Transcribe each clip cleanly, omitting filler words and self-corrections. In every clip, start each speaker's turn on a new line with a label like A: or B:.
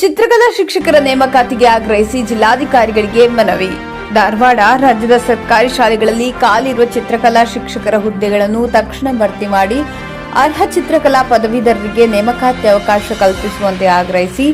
A: ಚಿತ್ರಕಲಾ ಶಿಕ್ಷಕರ ನೇಮಕಾತಿಗೆ ಆಗ್ರಹಿಸಿ ಜಿಲ್ಲಾಧಿಕಾರಿಗಳಿಗೆ ಮನವಿ. ಧಾರವಾಡ ರಾಜ್ಯದ ಸರ್ಕಾರಿ ಶಾಲೆಗಳಲ್ಲಿ ಖಾಲಿರುವ ಚಿತ್ರಕಲಾ ಶಿಕ್ಷಕರ ಹುದ್ದೆಗಳನ್ನು ತಕ್ಷಣ ಭರ್ತಿ ಮಾಡಿ ಅರ್ಹ ಚಿತ್ರಕಲಾ ಪದವೀಧರರಿಗೆ ನೇಮಕಾತಿ ಅವಕಾಶ ಕಲ್ಪಿಸುವಂತೆ ಆಗ್ರಹಿಸಿ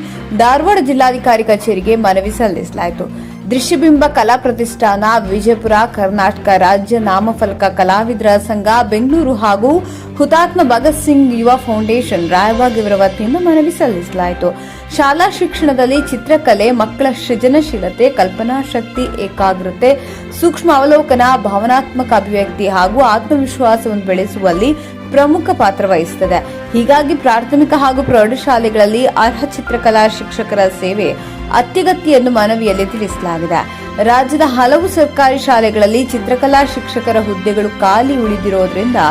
A: ಧಾರವಾಡ ಜಿಲ್ಲಾಧಿಕಾರಿ ಕಚೇರಿಗೆ ಮನವಿ ಸಲ್ಲಿಸಲಾಯಿತು. ದೃಶ್ಯಬಿಂಬ ಕಲಾ ಪ್ರತಿಷ್ಠಾನ, ವಿಜಯಪುರ, ಕರ್ನಾಟಕ ರಾಜ್ಯ ನಾಮಫಲಕ ಕಲಾವಿದರ ಸಂಘ ಬೆಂಗಳೂರು ಹಾಗೂ ಹುತಾತ್ಮ ಭಗತ್ ಸಿಂಗ್ ಯುವ ಫೌಂಡೇಶನ್ ರಾಯಬಾಗ್ ಇವರ ವತಿಯಿಂದ ಮನವಿ ಸಲ್ಲಿಸಲಾಯಿತು. ಶಾಲಾ ಶಿಕ್ಷಣದಲ್ಲಿ ಚಿತ್ರಕಲೆ ಮಕ್ಕಳ ಸೃಜನಶೀಲತೆ, ಕಲ್ಪನಾ ಶಕ್ತಿ, ಏಕಾಗ್ರತೆ, ಸೂಕ್ಷ್ಮ ಅವಲೋಕನ, ಭಾವನಾತ್ಮಕ ಅಭಿವ್ಯಕ್ತಿ ಹಾಗೂ ಆತ್ಮವಿಶ್ವಾಸವನ್ನು ಬೆಳೆಸುವಲ್ಲಿ ಪ್ರಮುಖ ಪಾತ್ರ ವಹಿಸುತ್ತದೆ. ಹೀಗಾಗಿ ಪ್ರಾಥಮಿಕ ಹಾಗೂ ಪ್ರೌಢಶಾಲೆಗಳಲ್ಲಿ ಅರ್ಹ ಚಿತ್ರಕಲಾ ಶಿಕ್ಷಕರ ಸೇವೆ ಅತ್ಯಗತ್ಯ ಎಂದು ಮನವಿಯಲ್ಲಿ ತಿಳಿಸಲಾಗಿದೆ. ರಾಜ್ಯದ ಹಲವು ಸರ್ಕಾರಿ ಶಾಲೆಗಳಲ್ಲಿ ಚಿತ್ರಕಲಾ ಶಿಕ್ಷಕರ ಹುದ್ದೆಗಳು ಖಾಲಿ ಉಳಿದಿರುವುದರಿಂದ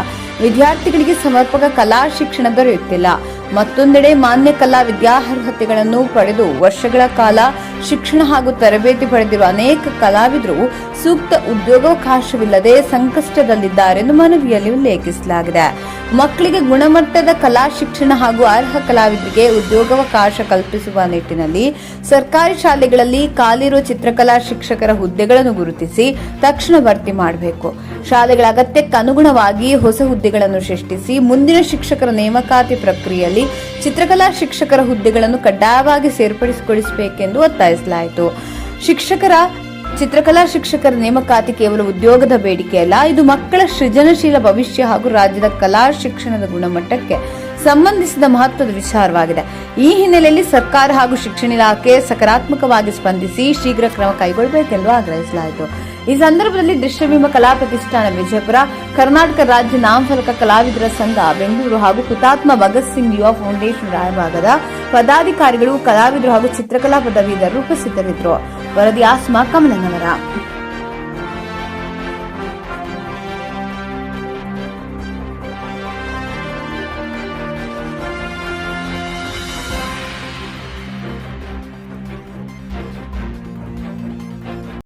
A: ವಿದ್ಯಾರ್ಥಿಗಳಿಗೆ ಸಮರ್ಪಕ ಕಲಾ ಶಿಕ್ಷಣ ದೊರೆಯುತ್ತಿಲ್ಲ. ಮತ್ತೊಂದೆಡೆ ಮಾನ್ಯ ಕಲಾ ವಿದ್ಯಾರ್ಹತೆಗಳನ್ನು ಪಡೆದು ವರ್ಷಗಳ ಕಾಲ ಶಿಕ್ಷಣ ಹಾಗೂ ತರಬೇತಿ ಪಡೆದಿರುವ ಅನೇಕ ಕಲಾವಿದರು ಸೂಕ್ತ ಉದ್ಯೋಗಾವಕಾಶವಿಲ್ಲದೆ ಸಂಕಷ್ಟದಲ್ಲಿದ್ದಾರೆ ಎಂದು ಮನವಿಯಲ್ಲಿ ಉಲ್ಲೇಖಿಸಲಾಗಿದೆ. ಮಕ್ಕಳಿಗೆ ಗುಣಮಟ್ಟದ ಕಲಾ ಶಿಕ್ಷಣ ಹಾಗೂ ಅರ್ಹ ಕಲಾವಿದರಿಗೆ ಉದ್ಯೋಗಾವಕಾಶ ಕಲ್ಪಿಸುವ ನಿಟ್ಟಿನಲ್ಲಿ ಸರ್ಕಾರಿ ಶಾಲೆಗಳಲ್ಲಿ ಖಾಲಿರುವ ಚಿತ್ರಕಲಾ ಶಿಕ್ಷಕರ ಹುದ್ದೆಗಳನ್ನು ಗುರುತಿಸಿ ತಕ್ಷಣ ಭರ್ತಿ ಮಾಡಬೇಕು. ಶಾಲೆಗಳ ಅಗತ್ಯಕ್ಕೆ ಅನುಗುಣವಾಗಿ ಹೊಸ ಹುದ್ದೆಗಳನ್ನು ಸೃಷ್ಟಿಸಿ ಮುಂದಿನ ಶಿಕ್ಷಕರ ನೇಮಕಾತಿ ಪ್ರಕ್ರಿಯೆಯಲ್ಲಿ ಚಿತ್ರಕಲಾ ಶಿಕ್ಷಕರ ಹುದ್ದೆಗಳನ್ನು ಕಡ್ಡಾಯವಾಗಿ ಸೇರ್ಪಡೆಗೊಳಿಸಬೇಕೆಂದು ಒತ್ತಾಯಿಸಲಾಯಿತು. ಚಿತ್ರಕಲಾ ಶಿಕ್ಷಕರ ನೇಮಕಾತಿ ಕೇವಲ ಉದ್ಯೋಗದ ಬೇಡಿಕೆಯಲ್ಲ, ಇದು ಮಕ್ಕಳ ಸೃಜನಶೀಲ ಭವಿಷ್ಯ ಹಾಗೂ ರಾಜ್ಯದ ಕಲಾ ಶಿಕ್ಷಣದ ಗುಣಮಟ್ಟಕ್ಕೆ ಸಂಬಂಧಿಸಿದ ಮಹತ್ವದ ವಿಚಾರವಾಗಿದೆ. ಈ ಹಿನ್ನೆಲೆಯಲ್ಲಿ ಸರ್ಕಾರ ಹಾಗೂ ಶಿಕ್ಷಣ ಇಲಾಖೆ ಸಕಾರಾತ್ಮಕವಾಗಿ ಸ್ಪಂದಿಸಿ ಶೀಘ್ರ ಕ್ರಮ ಕೈಗೊಳ್ಳಬೇಕೆಂದು ಆಗ್ರಹಿಸಲಾಯಿತು. ಈ ಸಂದರ್ಭದಲ್ಲಿ ದೃಶ್ಯಬಿಂಬ ಕಲಾ ಪ್ರತಿಷ್ಠಾನ ವಿಜಯಪುರ, ಕರ್ನಾಟಕ ರಾಜ್ಯ ನಾಮಫಲಕ ಕಲಾವಿದರ ಸಂಘ ಬೆಂಗಳೂರು ಹಾಗೂ ಹುತಾತ್ಮ ಭಗತ್ ಸಿಂಗ್ ಯುವ ಫೌಂಡೇಶನ್ ರಾಯಭಾಗದ ಪದಾಧಿಕಾರಿಗಳು, ಕಲಾವಿದರು ಹಾಗೂ ಚಿತ್ರಕಲಾ ಪದವೀಧರರು ಉಪಸ್ಥಿತರಿದ್ದರು. ವರದಿ ಆಸ್ಮಾ ಕಮಲನಗರ.